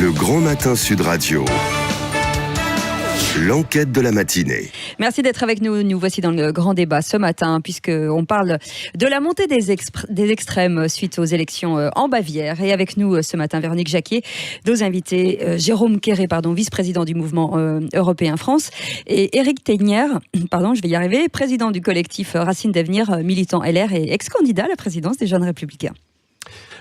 Le Grand Matin Sud Radio. L'enquête de la matinée. Merci d'être avec nous. Nous voici dans le grand débat ce matin, puisqu'on parle de la montée des extrêmes suite aux élections en Bavière. Et avec nous ce matin, Véronique Jacquier, nos invités, Jérôme Quéré, vice-président du mouvement européen France, et Éric Tegnier, président du collectif Racines d'Avenir, militant LR et ex-candidat à la présidence des Jeunes Républicains.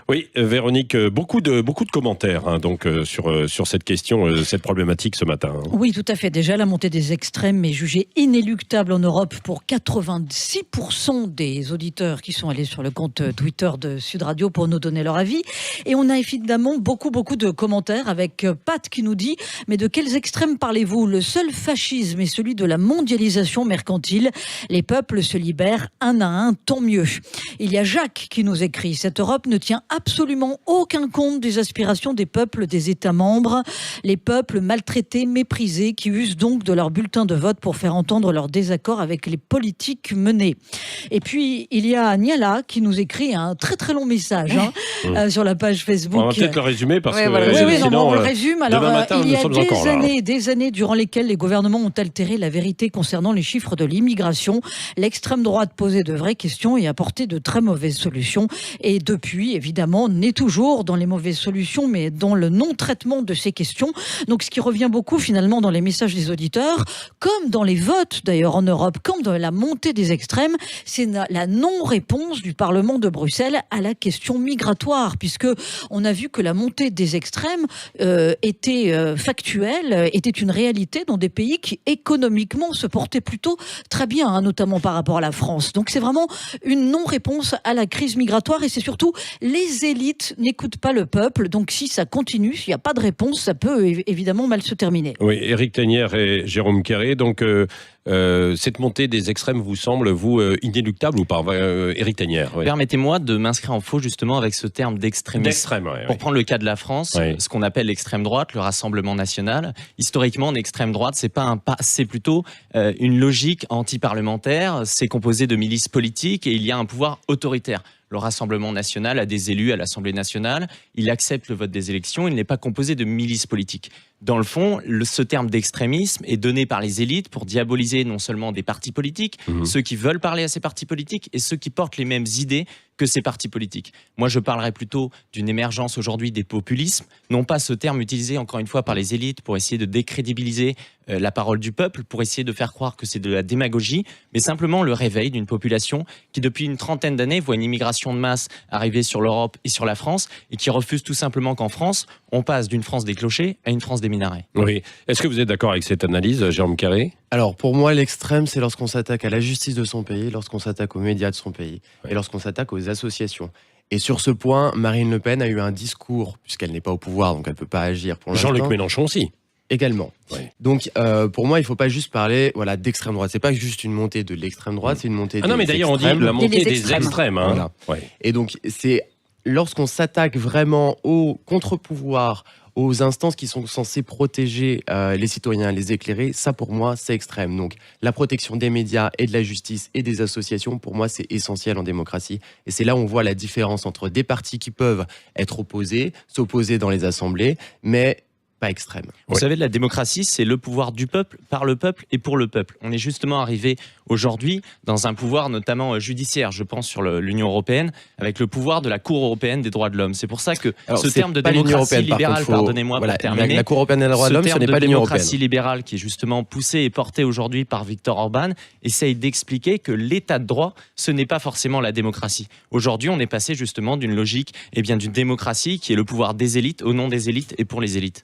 Oui, Véronique, beaucoup de commentaires sur cette question, cette problématique ce matin. Oui, tout à fait. Déjà, la montée des extrêmes est jugée inéluctable en Europe pour 86% des auditeurs qui sont allés sur le compte Twitter de Sud Radio pour nous donner leur avis. Et on a évidemment beaucoup de commentaires avec Pat qui nous dit « Mais de quels extrêmes parlez-vous ? Le seul fascisme est celui de la mondialisation mercantile. Les peuples se libèrent un à un, tant mieux. » Il y a Jacques qui nous écrit « Cette Europe ne tient absolument aucun compte des aspirations des peuples des États membres, les peuples maltraités, méprisés, qui usent donc de leur bulletin de vote pour faire entendre leur désaccord avec les politiques menées. » Et puis, il y a Niala qui nous écrit un très long message sur la page Facebook. On va peut-être le résumer parce que sinon, on le résume. Alors, matin, il y a des années durant lesquelles les gouvernements ont altéré la vérité concernant les chiffres de l'immigration. L'extrême droite posait de vraies questions et apportait de très mauvaises solutions. Et depuis, évidemment, n'est toujours dans les mauvaises solutions, mais dans le non-traitement de ces questions. Donc, ce qui revient beaucoup, finalement, dans les messages des auditeurs, comme dans les votes, d'ailleurs, en Europe, comme dans la montée des extrêmes, c'est la non-réponse du Parlement de Bruxelles à la question migratoire, puisque on a vu que la montée des extrêmes était factuelle, était une réalité dans des pays qui, économiquement, se portaient plutôt très bien, notamment par rapport à la France. Donc, c'est vraiment une non-réponse à la crise migratoire, et c'est surtout les élites n'écoutent pas le peuple, donc si ça continue, s'il n'y a pas de réponse, ça peut évidemment mal se terminer. Oui, Éric Tegnier et Jérôme Quéré, donc cette montée des extrêmes vous semble, inéluctable ou pas, Éric Tegnier? Oui. Permettez-moi de m'inscrire en faux justement avec ce terme d'extrémisme. Pour prendre le cas de la France, ce qu'on appelle l'extrême droite, le Rassemblement national, historiquement, en extrême droite, c'est plutôt une logique anti-parlementaire, c'est composé de milices politiques et il y a un pouvoir autoritaire. Le Rassemblement national a des élus à l'Assemblée nationale, il accepte le vote des élections, il n'est pas composé de milices politiques. Dans le fond, ce terme d'extrémisme est donné par les élites pour diaboliser non seulement des partis politiques, ceux qui veulent parler à ces partis politiques et ceux qui portent les mêmes idées que ces partis politiques. Moi, je parlerais plutôt d'une émergence aujourd'hui des populismes, non pas ce terme utilisé encore une fois par les élites pour essayer de décrédibiliser la parole du peuple, pour essayer de faire croire que c'est de la démagogie, mais simplement le réveil d'une population qui, depuis une trentaine d'années, voit une immigration de masse arriver sur l'Europe et sur la France et qui refuse tout simplement qu'en France, on passe d'une France des clochers à une France des minarets. Oui. Est-ce que vous êtes d'accord avec cette analyse, Jérôme Quéré ? Alors, pour moi, l'extrême, c'est lorsqu'on s'attaque à la justice de son pays, lorsqu'on s'attaque aux médias de son pays, et lorsqu'on s'attaque aux associations. Et sur ce point, Marine Le Pen a eu un discours, puisqu'elle n'est pas au pouvoir, donc elle ne peut pas agir pour l'instant. Jean-Luc Mélenchon aussi. Également. Ouais. Donc, pour moi, il ne faut pas juste parler d'extrême droite. C'est pas juste une montée de l'extrême droite, c'est une montée des extrêmes. Ah non, mais d'ailleurs, on dit la montée des extrêmes. Voilà. Ouais. Et donc, c'est lorsqu'on s'attaque vraiment au contre-pouvoir, aux instances qui sont censées protéger les citoyens, les éclairer, ça pour moi c'est extrême. Donc la protection des médias et de la justice et des associations, pour moi c'est essentiel en démocratie. Et c'est là où on voit la différence entre des partis qui peuvent être opposés, s'opposer dans les assemblées, mais pas extrême. Vous savez, la démocratie, c'est le pouvoir du peuple, par le peuple et pour le peuple. On est justement arrivé aujourd'hui dans un pouvoir notamment judiciaire, je pense sur l'Union européenne, avec le pouvoir de la Cour européenne des droits de l'homme. C'est pour ça que ce terme de démocratie libérale, pardonnez-moi pour terminer, la Cour européenne des droits de l'homme, ce n'est pas l'Union européenne. Démocratie libérale qui est justement poussée et portée aujourd'hui par Viktor Orban, essaye d'expliquer que l'état de droit, ce n'est pas forcément la démocratie. Aujourd'hui, on est passé justement d'une logique, d'une démocratie qui est le pouvoir des élites, au nom des élites et pour les élites.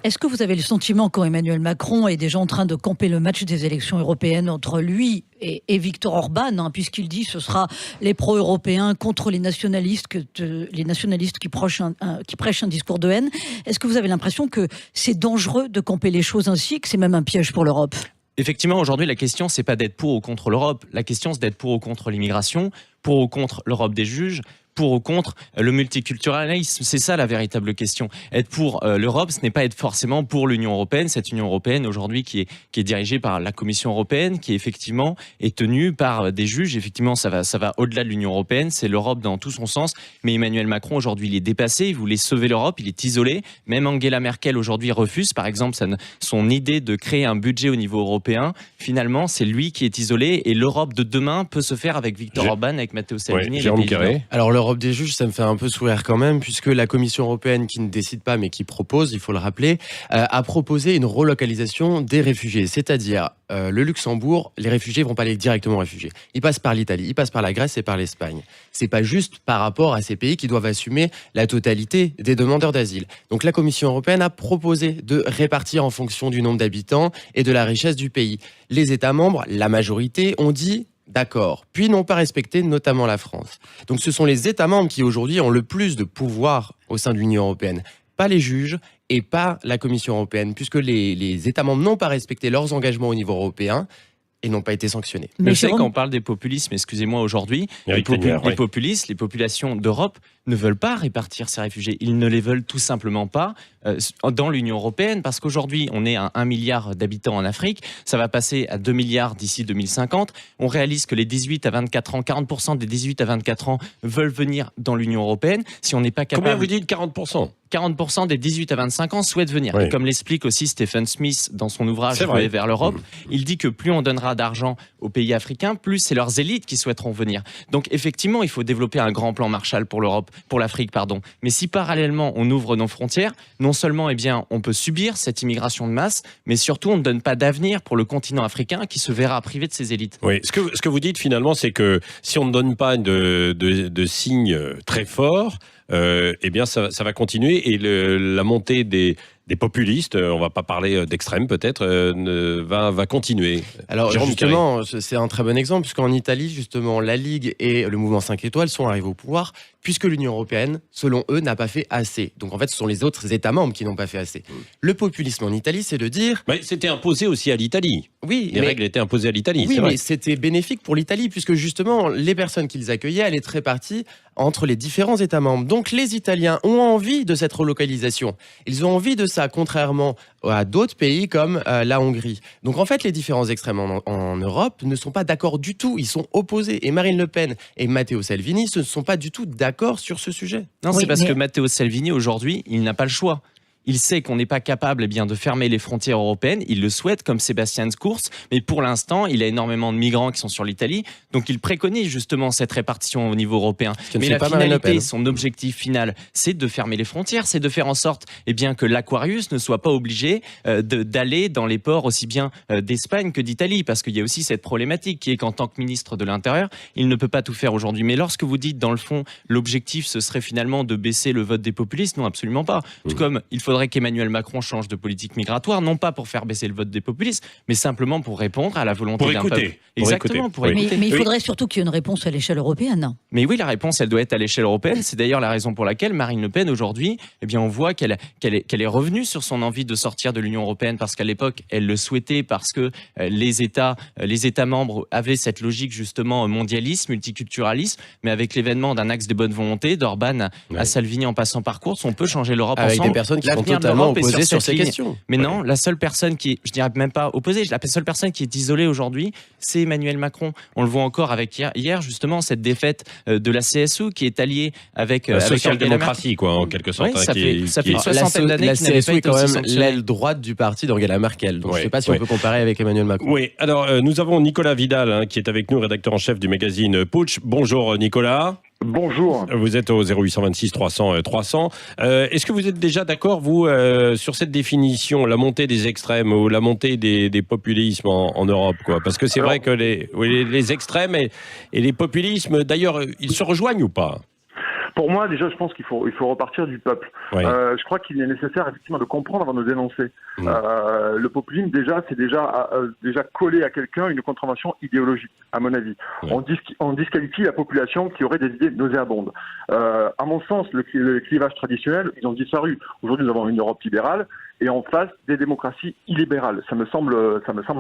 Est-ce que vous avez le sentiment qu'Emmanuel Macron est déjà en train de camper le match des élections européennes entre lui et Viktor Orban, puisqu'il dit que ce sera les pro-européens contre les nationalistes qui prêchent un discours de haine. Est-ce que vous avez l'impression que c'est dangereux de camper les choses ainsi, que c'est même un piège pour l'Europe ? Effectivement, aujourd'hui, la question, c'est pas d'être pour ou contre l'Europe. La question, c'est d'être pour ou contre l'immigration, pour ou contre l'Europe des juges, pour ou contre le multiculturalisme. C'est ça la véritable question. Être pour l'Europe, ce n'est pas être forcément pour l'Union européenne. Cette Union européenne aujourd'hui qui est dirigée par la Commission européenne, qui effectivement est tenue par des juges. Effectivement, ça va au-delà de l'Union européenne. C'est l'Europe dans tout son sens. Mais Emmanuel Macron aujourd'hui, il est dépassé. Il voulait sauver l'Europe. Il est isolé. Même Angela Merkel aujourd'hui refuse, par exemple, son idée de créer un budget au niveau européen. Finalement, c'est lui qui est isolé et l'Europe de demain peut se faire avec Viktor Orban, avec Matteo Salvini. Alors l'Europe des juges, ça me fait un peu sourire quand même, puisque la Commission européenne, qui ne décide pas mais qui propose, il faut le rappeler, a proposé une relocalisation des réfugiés. C'est-à-dire, le Luxembourg, les réfugiés ne vont pas aller directement réfugiés. Ils passent par l'Italie, ils passent par la Grèce et par l'Espagne. C'est pas juste par rapport à ces pays qui doivent assumer la totalité des demandeurs d'asile. Donc la Commission européenne a proposé de répartir en fonction du nombre d'habitants et de la richesse du pays. Les États membres, la majorité, ont dit d'accord, puis n'ont pas respecté, notamment la France. Donc ce sont les États membres qui aujourd'hui ont le plus de pouvoir au sein de l'Union européenne, pas les juges et pas la Commission européenne, puisque les États membres n'ont pas respecté leurs engagements au niveau européen et n'ont pas été sanctionnés. Mais vous savez, quand on parle des populismes, excusez-moi aujourd'hui, les populistes, les populations d'Europe ne veulent pas répartir ces réfugiés. Ils ne les veulent tout simplement pas dans l'Union européenne, parce qu'aujourd'hui, on est à 1 milliard d'habitants en Afrique, ça va passer à 2 milliards d'ici 2050. On réalise que les 18 à 24 ans, 40% des 18 à 24 ans veulent venir dans l'Union européenne. Si on n'est pas capable... Combien vous dites 40% 40% des 18 à 25 ans souhaitent venir. Oui. Et comme l'explique aussi Stephen Smith dans son ouvrage « Voler vers l'Europe », il dit que plus on donnera d'argent aux pays africains, plus c'est leurs élites qui souhaiteront venir. Donc effectivement, il faut développer un grand plan Marshall pour l'Afrique, pardon. Mais si parallèlement on ouvre nos frontières, non seulement on peut subir cette immigration de masse, mais surtout on ne donne pas d'avenir pour le continent africain qui se verra privé de ses élites. Oui. Ce que vous dites finalement, c'est que si on ne donne pas de signes très forts, eh bien ça va continuer et la montée des populistes, on va pas parler d'extrême peut-être, va continuer. Alors justement, c'est un très bon exemple, puisqu'en Italie, justement, la Ligue et le mouvement 5 étoiles sont arrivés au pouvoir, puisque l'Union européenne, selon eux, n'a pas fait assez. Donc en fait, ce sont les autres États membres qui n'ont pas fait assez. Le populisme en Italie, c'est de dire... Mais c'était imposé aussi à l'Italie. Oui, les règles étaient imposées à l'Italie. Oui, mais c'était bénéfique pour l'Italie, puisque justement, les personnes qu'ils accueillaient allaient être réparties entre les différents États membres. Donc les Italiens ont envie de cette relocalisation. Ils ont envie de ça, contrairement à d'autres pays comme la Hongrie. Donc en fait, les différents extrêmes en Europe ne sont pas d'accord du tout. Ils sont opposés. Et Marine Le Pen et Matteo Salvini ne sont pas du tout d'accord sur ce sujet. Non, c'est parce que Matteo Salvini, aujourd'hui, il n'a pas le choix. Il sait qu'on n'est pas capable de fermer les frontières européennes. Il le souhaite, comme Sébastien Kurz. Mais pour l'instant, il a énormément de migrants qui sont sur l'Italie. Donc, il préconise justement cette répartition au niveau européen. Mais la finalité, son objectif final, c'est de fermer les frontières. C'est de faire en sorte que l'Aquarius ne soit pas obligé d'aller dans les ports aussi bien d'Espagne que d'Italie. Parce qu'il y a aussi cette problématique qui est qu'en tant que ministre de l'Intérieur, il ne peut pas tout faire aujourd'hui. Mais lorsque vous dites, dans le fond, l'objectif, ce serait finalement de baisser le vote des populistes, non, absolument pas. Tout comme il faudrait qu'Emmanuel Macron change de politique migratoire, non pas pour faire baisser le vote des populistes, mais simplement pour répondre à la volonté d'un peuple. Exactement, pour écouter. Mais il faudrait surtout qu'il y ait une réponse à l'échelle européenne. Mais oui, la réponse, elle doit être à l'échelle européenne. C'est d'ailleurs la raison pour laquelle Marine Le Pen, aujourd'hui, on voit qu'elle est revenue sur son envie de sortir de l'Union européenne, parce qu'à l'époque, elle le souhaitait, parce que les États membres avaient cette logique, justement, mondialiste, multiculturaliste, mais avec l'événement d'un axe de bonne volonté, d'Orban à Salvini en passant par Kurz, on peut changer l'Europe ensemble. Avec des personnes qui sont totalement opposées sur ces questions. Mais non, la seule personne qui est, je dirais même pas opposée, la seule personne qui est isolée aujourd'hui, c'est Emmanuel Macron. On le voit encore avec hier justement, cette défaite de la CSU qui est alliée avec la social-démocratie, quoi, en quelque sorte. Oui, ça fait une soixantaine d'années qu'il n'avait pas été quand même sanctionné. l'aile droite du parti d'Angela Merkel. Donc je ne sais pas si on peut comparer avec Emmanuel Macron. Oui, alors nous avons Nicolas Vidal qui est avec nous, rédacteur en chef du magazine Putsch. Bonjour Nicolas. Bonjour. Vous êtes au 0826 300 300. Est-ce que vous êtes déjà d'accord, vous, sur cette définition, la montée des extrêmes ou la montée des populismes en Europe, quoi ? Parce que c'est vrai que les extrêmes et les populismes, d'ailleurs, ils se rejoignent ou pas ? Pour moi, déjà, je pense qu'il faut repartir du peuple. Ouais. Je crois qu'il est nécessaire, effectivement, de comprendre avant de dénoncer. Le populisme, c'est déjà coller à quelqu'un une contravention idéologique, à mon avis. Ouais. On disqualifie la population qui aurait des idées nauséabondes. À mon sens, le clivage traditionnel, ils ont disparu. Aujourd'hui, nous avons une Europe libérale et en face des démocraties illibérales. Ça me semble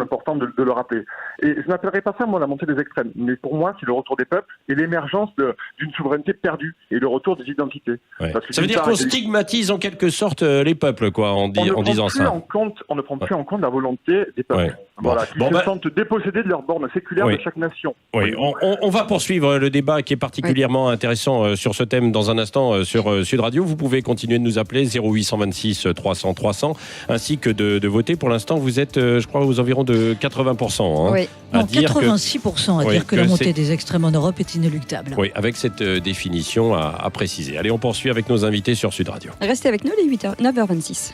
important de le rappeler. Et je n'appellerais pas ça, moi, la montée des extrêmes. Mais pour moi, c'est le retour des peuples et l'émergence d'une souveraineté perdue et le retour des identités. Ouais. Ça veut dire qu'on stigmatise en quelque sorte les peuples, quoi, en disant ça. On ne prend plus en compte la volonté des peuples. Ouais. Voilà, qui se sentent dépossédés de leurs bornes séculaires de chaque nation. Oui, on va poursuivre le débat qui est particulièrement intéressant sur ce thème dans un instant sur Sud Radio. Vous pouvez continuer de nous appeler 0826 300 300 ainsi que de voter. Pour l'instant, vous êtes, je crois, aux environs de 80%. Hein, oui. Non, 86% à dire que la montée des extrêmes en Europe est inéluctable. Oui, avec cette définition à préciser. Allez, on poursuit avec nos invités sur Sud Radio. Restez avec nous, les 9h26.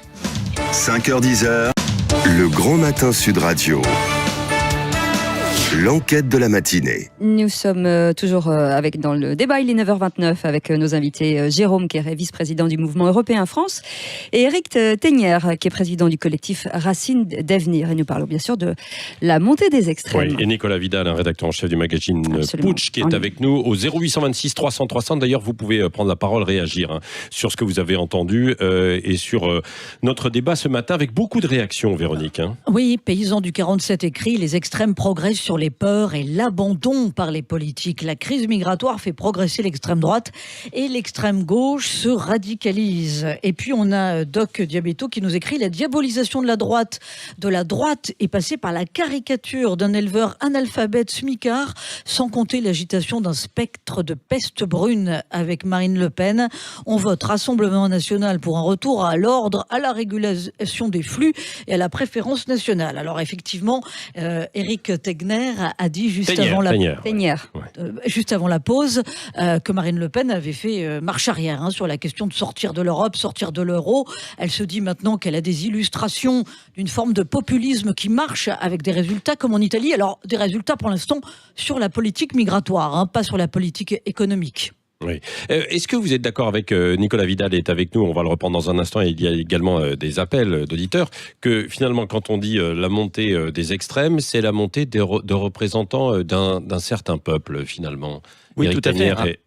5h10, le grand matin Sud Radio. L'enquête de la matinée. Nous sommes toujours dans le débat. Il est 9h29 avec nos invités Jérôme Quéret, vice-président du Mouvement Européen France, et Éric Teignères, qui est président du collectif Racines d'Avenir. Et nous parlons bien sûr de la montée des extrêmes. Oui, et Nicolas Vidal, un rédacteur en chef du magazine Putsch, qui est avec nous au 0826 300 300. D'ailleurs, vous pouvez prendre la parole, réagir sur ce que vous avez entendu et sur notre débat ce matin avec beaucoup de réactions, Véronique. Oui, Paysan du 47 écrit « Les extrêmes progressent sur les peurs et l'abandon par les politiques. La crise migratoire fait progresser l'extrême droite et l'extrême gauche se radicalise. » Et puis on a Doc Diabetto qui nous écrit « La diabolisation de la droite est passée par la caricature d'un éleveur analphabète smicard, sans compter l'agitation d'un spectre de peste brune avec Marine Le Pen. On vote Rassemblement national pour un retour à l'ordre, à la régulation des flux et à la préférence nationale. » Alors effectivement, Éric Teignères a dit juste avant la pause que Marine Le Pen avait fait marche arrière sur la question de sortir de l'Europe, sortir de l'euro. Elle se dit maintenant qu'elle a des illustrations d'une forme de populisme qui marche avec des résultats comme en Italie. Alors des résultats pour l'instant sur la politique migratoire, pas sur la politique économique. Oui. Est-ce que vous êtes d'accord avec Nicolas Vidal est avec nous, on va le reprendre dans un instant, et il y a également des appels d'auditeurs, que finalement quand on dit la montée des extrêmes, c'est la montée de représentants d'un certain peuple finalement? Oui, Éric tout à fait.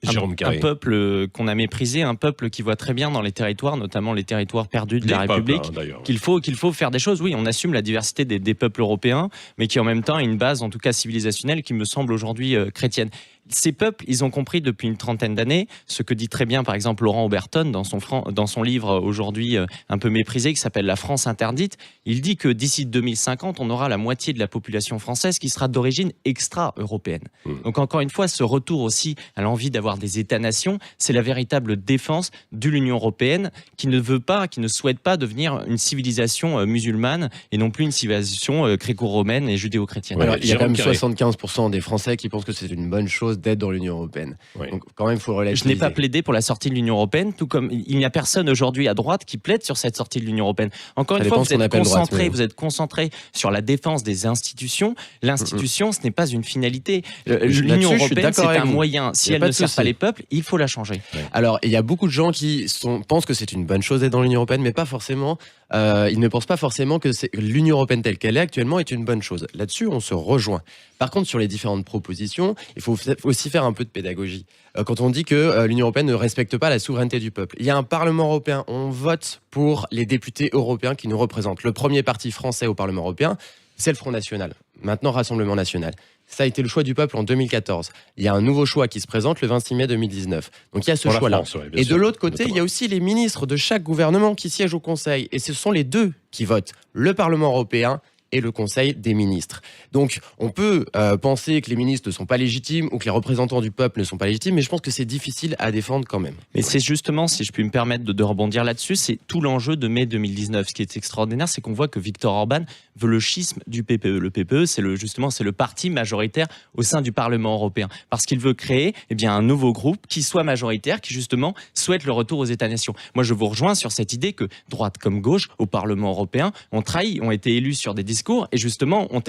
Un peuple qu'on a méprisé, un peuple qui voit très bien dans les territoires, notamment les territoires perdus de la République, qu'il faut faire des choses. Oui, on assume la diversité des peuples européens, mais qui en même temps a une base, en tout cas civilisationnelle, qui me semble aujourd'hui chrétienne. Ces peuples, ils ont compris depuis une trentaine d'années ce que dit très bien, par exemple, Laurent Oberton dans son livre aujourd'hui un peu méprisé qui s'appelle La France interdite. Il dit que d'ici 2050, on aura la moitié de la population française qui sera d'origine extra-européenne. Donc encore une fois, ce retour aussi à l'envie d'avoir des États-nations, c'est la véritable défense de l'Union européenne qui ne souhaite pas devenir une civilisation musulmane et non plus une civilisation gréco-romaine et judéo-chrétienne. Alors, il y a quand même 75% des Français qui pensent que c'est une bonne chose d'être dans l'Union européenne. Oui. Donc quand même, il faut le relativiser. Je n'ai pas plaidé pour la sortie de l'Union européenne, tout comme il n'y a personne aujourd'hui à droite qui plaide sur cette sortie de l'Union européenne. Encore une fois, vous êtes concentré sur la défense des institutions. L'institution, ce n'est pas une finalité. L'Union européenne, c'est un moyen. Si elle ne sert pas les peuples, il faut la changer. Ouais. Alors, il y a beaucoup de gens qui pensent que c'est une bonne chose d'être dans l'Union européenne, mais pas forcément. Ils ne pensent pas forcément que l'Union européenne telle qu'elle est actuellement est une bonne chose. Là-dessus, on se rejoint. Par contre, sur les différentes propositions, il faut aussi faire un peu de pédagogie. Quand on dit que l'Union européenne ne respecte pas la souveraineté du peuple, il y a un Parlement européen, on vote pour les députés européens qui nous représentent. Le premier parti français au Parlement européen, c'est le Front National, maintenant Rassemblement National. Ça a été le choix du peuple en 2014. Il y a un nouveau choix qui se présente le 26 mai 2019. Donc il y a ce choix-là. Et de l'autre côté, il y a aussi les ministres de chaque gouvernement qui siègent au Conseil. Et ce sont les deux qui votent, le Parlement européen et le Conseil des ministres. Donc on peut penser que les ministres ne sont pas légitimes ou que les représentants du peuple ne sont pas légitimes, mais je pense que c'est difficile à défendre quand même. Mais c'est justement, si je puis me permettre de rebondir là-dessus, c'est tout l'enjeu de mai 2019. Ce qui est extraordinaire, c'est qu'on voit que Viktor Orban veut le schisme du PPE. Le PPE, c'est le parti majoritaire au sein du Parlement européen. Parce qu'il veut créer un nouveau groupe qui soit majoritaire, qui justement souhaite le retour aux États-nations. Moi, je vous rejoins sur cette idée que droite comme gauche, au Parlement européen, ont été élus sur des discours et justement ont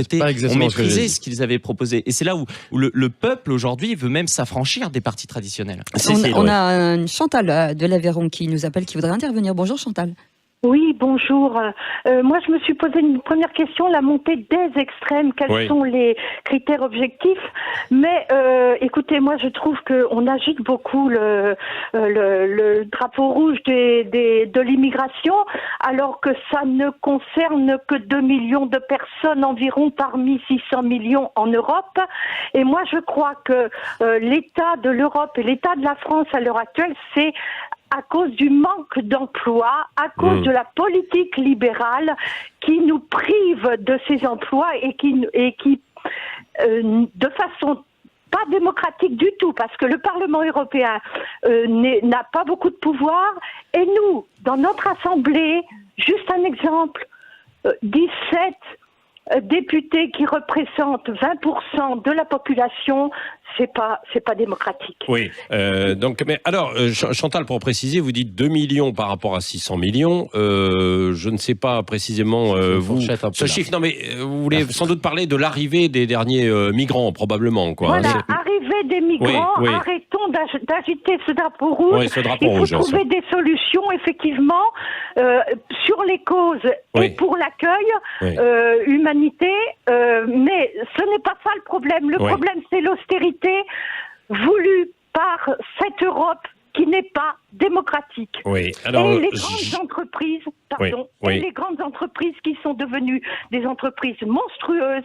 méprisé ce qu'ils avaient proposé. Et c'est là où le peuple aujourd'hui veut même s'affranchir des partis traditionnels. On a Chantal de l'Aveyron qui nous appelle, qui voudrait intervenir. Bonjour Chantal. Oui, bonjour. Moi, je me suis posé une première question, la montée des extrêmes, quels sont les critères objectifs? Mais écoutez, moi, je trouve qu'on agite beaucoup le drapeau rouge de l'immigration, alors que ça ne concerne que 2 millions de personnes environ parmi 600 millions en Europe. Et moi, je crois que l'état de l'Europe et l'état de la France à l'heure actuelle, c'est à cause du manque d'emploi, à cause de la politique libérale qui nous prive de ces emplois et qui de façon pas démocratique du tout, parce que le Parlement européen n'a pas beaucoup de pouvoir, et nous, dans notre Assemblée, juste un exemple, 17 députés qui représentent 20% de la population, c'est pas démocratique. Oui. Donc, mais alors, Chantal, pour préciser, vous dites 2 millions par rapport à 600 millions. Je ne sais pas précisément vous ce chiffre. Non, mais vous voulez sans doute parler de l'arrivée des derniers migrants, probablement, quoi. Voilà, arrivée des migrants. Arrêtons d'agiter ce drapeau rouge. Oui, ce drapeau Il faut rouge, trouver des solutions, effectivement, sur les causes et pour l'accueil, humanité. Mais ce n'est pas ça le problème. Le problème, c'est l'austérité voulue par cette Europe qui n'est pas démocratique. Oui. Alors, et les grandes entreprises, et les grandes entreprises qui sont devenues des entreprises monstrueuses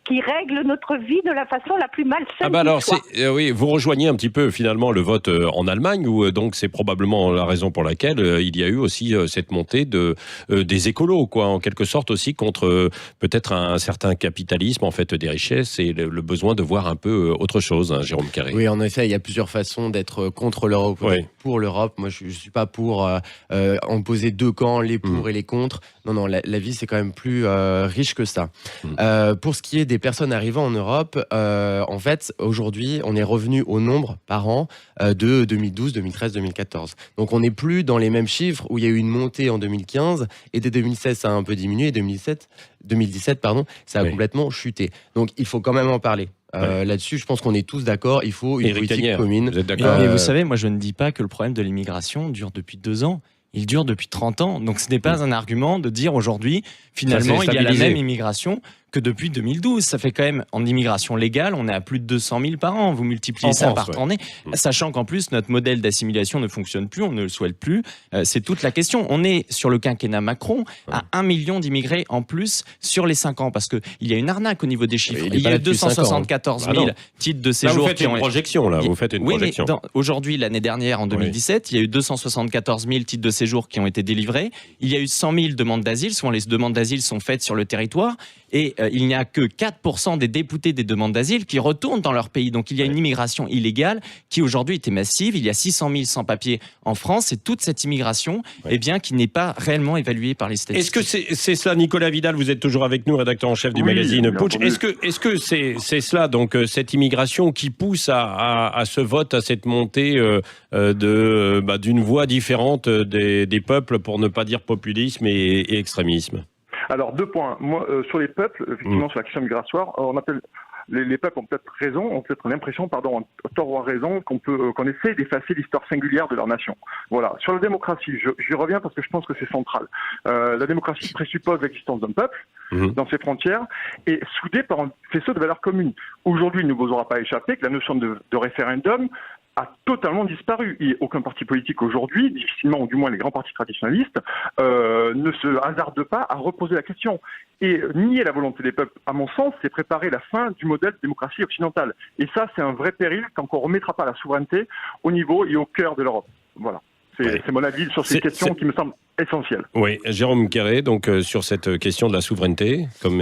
qui règlent notre vie de la façon la plus malsaine. Alors, oui, vous rejoignez un petit peu finalement le vote en Allemagne, où donc c'est probablement la raison pour laquelle il y a eu aussi cette montée des écolos, quoi, en quelque sorte aussi contre peut-être un certain capitalisme en fait des richesses et le besoin de voir un peu autre chose, hein, Jérôme Carré. Oui, en effet, il y a plusieurs façons d'être contre l'Europe, pour l'Europe. Moi, je ne suis pas pour en poser deux camps, les pour et les contre. Non, la vie, c'est quand même plus riche que ça. Pour ce qui est des personnes arrivant en Europe, en fait, aujourd'hui, on est revenu au nombre par an de 2012, 2013, 2014. Donc, on n'est plus dans les mêmes chiffres où il y a eu une montée en 2015 et dès 2016, ça a un peu diminué et 2017, ça a complètement chuté. Donc, il faut quand même en parler. Là-dessus, je pense qu'on est tous d'accord. Il faut une politique commune. Vous êtes d'accord mais vous savez, moi, je ne dis pas que le problème de l'immigration dure depuis 2 ans. Il dure depuis 30 ans. Donc, ce n'est pas un argument de dire aujourd'hui, finalement, il y a la même immigration que depuis 2012. Ça fait quand même, en immigration légale, on est à plus de 200 000 par an. Vous multipliez ça par 30 ans, sachant qu'en plus, notre modèle d'assimilation ne fonctionne plus, on ne le souhaite plus. C'est toute la question. On est, sur le quinquennat Macron, à 1 million d'immigrés en plus sur les 5 ans, parce qu'il y a une arnaque au niveau des chiffres. Il y a 274 000 titres de séjour. Là, vous faites une projection, là. Vous faites une projection. Mais aujourd'hui, l'année dernière, en 2017, il y a eu 274 000 titres de séjour qui ont été délivrés. Il y a eu 100 000 demandes d'asile. Souvent, les demandes d'asile sont faites sur le territoire. Et il n'y a que 4% des déboutés des demandes d'asile qui retournent dans leur pays. Donc il y a une immigration illégale qui aujourd'hui était massive. Il y a 600 000 sans-papiers en France et toute cette immigration qui n'est pas réellement évaluée par les statistiques. Est-ce que c'est cela, Nicolas Vidal, vous êtes toujours avec nous, rédacteur en chef du magazine Putsch. Est-ce que c'est cela, donc cette immigration qui pousse à ce vote, à cette montée d'une voix différente des peuples, pour ne pas dire populisme et extrémisme? Alors, 2 points. Moi, sur les peuples, effectivement, sur la question migratoire, on appelle les peuples ont peut-être raison, ont peut-être l'impression, ont tort ou a raison, qu'on essaie d'effacer l'histoire singulière de leur nation. Voilà. Sur la démocratie, j'y reviens parce que je pense que c'est central. La démocratie présuppose l'existence d'un peuple dans ses frontières et soudé par un faisceau de valeurs communes. Aujourd'hui, il ne vous aura pas échappé que la notion de référendum a totalement disparu. Et aucun parti politique aujourd'hui, difficilement, ou du moins les grands partis traditionnalistes, ne se hasardent pas à reposer la question. Et nier la volonté des peuples, à mon sens, c'est préparer la fin du modèle de démocratie occidentale. Et ça, c'est un vrai péril tant qu'on ne remettra pas la souveraineté au niveau et au cœur de l'Europe. Voilà. C'est mon avis sur ces questions qui me semblent essentielles. Oui, Jérôme Carré, donc sur cette question de la souveraineté, comme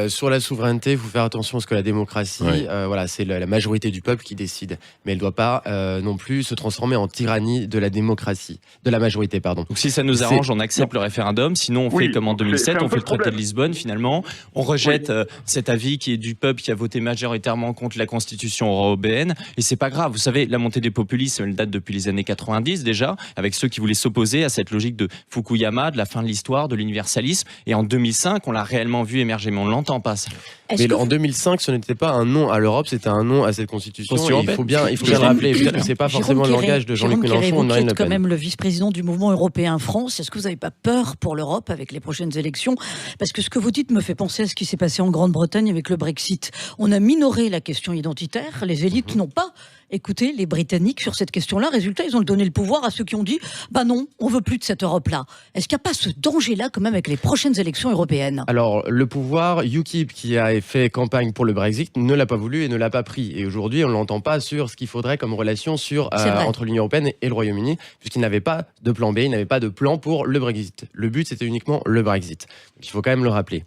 sur la souveraineté, il faut faire attention parce que la démocratie, c'est la majorité du peuple qui décide, mais elle ne doit pas non plus se transformer en tyrannie de la démocratie, de la majorité, pardon. Donc si ça nous arrange, on accepte le référendum, sinon on fait comme en 2007, on fait le traité de Lisbonne finalement, on rejette cet avis qui est du peuple qui a voté majoritairement contre la Constitution européenne, et c'est pas grave. Vous savez, la montée des populismes, elle date depuis les années 90 déjà, avec ceux qui voulaient s'opposer à cette logique de Fukuyama, de la fin de l'histoire, de l'universalisme. Et en 2005, on l'a réellement vu émerger, mais on ne l'entend pas, ça. Mais en 2005, ce n'était pas un non à l'Europe, c'était un non à cette constitution. Il faut bien le rappeler. C'est pas forcément le langage de Jean-Luc Mélenchon ou de Marine Le Pen. Quand même le vice-président du mouvement européen France. Est-ce que vous n'avez pas peur pour l'Europe avec les prochaines élections? Parce que ce que vous dites me fait penser à ce qui s'est passé en Grande-Bretagne avec le Brexit. On a minoré la question identitaire. Les élites n'ont pas écouté les Britanniques sur cette question-là. Résultat, ils ont donné le pouvoir à ceux qui ont dit « bah non, on veut plus de cette Europe-là ». Est-ce qu'il n'y a pas ce danger-là quand même avec les prochaines élections européennes? Alors, le pouvoir, UKIP, qui a fait campagne pour le Brexit, ne l'a pas voulu et ne l'a pas pris. Et aujourd'hui, on ne l'entend pas sur ce qu'il faudrait comme relation entre l'Union européenne et le Royaume-Uni, puisqu'il n'avait pas de plan B, il n'avait pas de plan pour le Brexit. Le but, c'était uniquement le Brexit. Donc, il faut quand même le rappeler.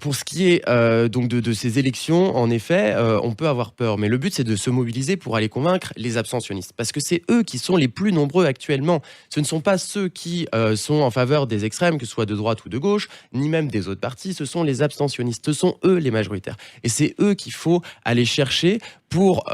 Pour ce qui est donc de ces élections, en effet, on peut avoir peur. Mais le but, c'est de se mobiliser pour aller convaincre les abstentionnistes. Parce que c'est eux qui sont les plus nombreux actuellement. Ce ne sont pas ceux qui sont en faveur des extrêmes, que ce soit de droite ou de gauche, ni même des autres partis. Ce sont les abstentionnistes. Ce sont eux les majoritaires. Et c'est eux qu'il faut aller chercher pour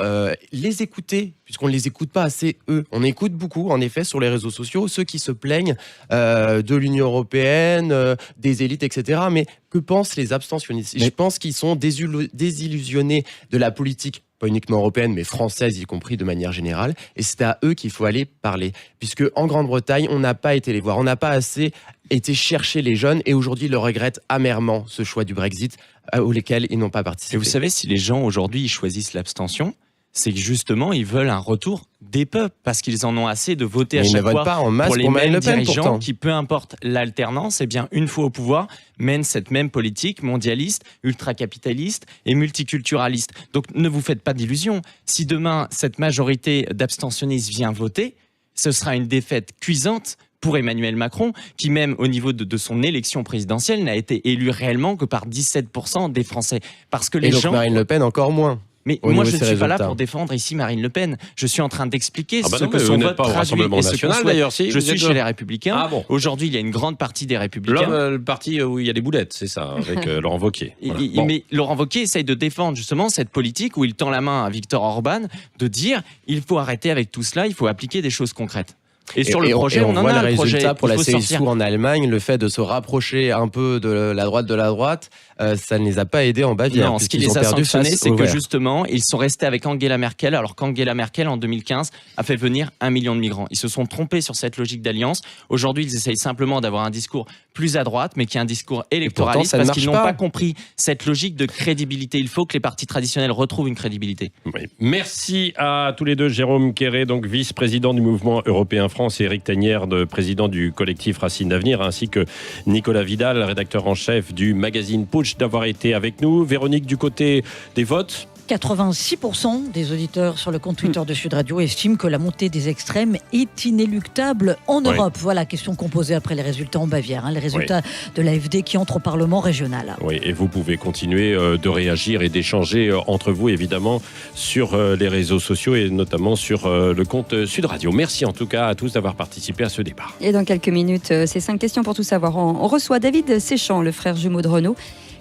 les écouter, puisqu'on ne les écoute pas assez, eux. On écoute beaucoup, en effet, sur les réseaux sociaux, ceux qui se plaignent de l'Union européenne, des élites, etc. Mais que pensent les abstentionnistes? Je pense qu'ils sont désillusionnés de la politique, pas uniquement européenne, mais française, y compris de manière générale. Et c'est à eux qu'il faut aller parler. Puisque en Grande-Bretagne, on n'a pas été les voir. On n'a pas assez été chercher les jeunes. Et aujourd'hui, ils le regrettent amèrement, ce choix du Brexit, auquel ils n'ont pas participé. Et vous savez, si les gens aujourd'hui ils choisissent l'abstention, c'est que justement, ils veulent un retour des peuples, parce qu'ils en ont assez de voter à chaque fois pour les mêmes dirigeants qui, peu importe l'alternance, eh bien, une fois au pouvoir, mènent cette même politique mondialiste, ultra-capitaliste et multiculturaliste. Donc, ne vous faites pas d'illusions. Si demain, cette majorité d'abstentionnistes vient voter, ce sera une défaite cuisante pour Emmanuel Macron, qui même au niveau de son élection présidentielle n'a été élu réellement que par 17% des Français. Parce que les gens... Marine Le Pen encore moins. Mais moi, je ne suis pas là pour défendre ici Marine Le Pen. Je suis en train d'expliquer ce que son vote traduit et ce qu'on souhaite. Je suis chez les Républicains. Ah bon. Aujourd'hui, il y a une grande partie des Républicains. Le parti où il y a des boulettes, c'est ça, avec Laurent Wauquiez. Voilà. Mais Laurent Wauquiez essaye de défendre justement cette politique où il tend la main à Viktor Orban de dire il faut arrêter avec tout cela, il faut appliquer des choses concrètes. Et sur le projet, on en a le projet. Pour la CSU en Allemagne, le fait de se rapprocher un peu de la droite, ça ne les a pas aidés en Bavière. Non, ce qui les a sanctionnés, c'est que justement, ils sont restés avec Angela Merkel, alors qu'Angela Merkel, en 2015, a fait venir 1 million de migrants. Ils se sont trompés sur cette logique d'alliance. Aujourd'hui, ils essayent simplement d'avoir un discours plus à droite, mais qui est un discours électoraliste, parce qu'ils n'ont pas compris cette logique de crédibilité. Il faut que les partis traditionnels retrouvent une crédibilité. Oui. Merci à tous les deux. Jérôme Quéré, donc vice-président du mouvement européen France, et Éric Tanière, président du collectif Racines d'Avenir, ainsi que Nicolas Vidal, rédacteur en chef du magazine Putsch, d'avoir été avec nous. Véronique, du côté des votes, 86% des auditeurs sur le compte Twitter de Sud Radio estiment que la montée des extrêmes est inéluctable en Europe. Voilà, question qu'on posait après les résultats en Bavière, les résultats de l'AfD qui entre au Parlement régional. Oui, et vous pouvez continuer de réagir et d'échanger entre vous, évidemment, sur les réseaux sociaux et notamment sur le compte Sud Radio. Merci en tout cas à tous d'avoir participé à ce débat. Et dans quelques minutes, ces 5 questions pour tout savoir. On reçoit David Séchant, le frère jumeau de Renaud,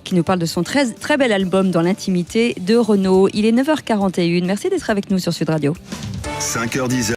qui nous parle de son très, très bel album Dans l'intimité de Renaud. Il est 9h41. Merci d'être avec nous sur Sud Radio. 5h10.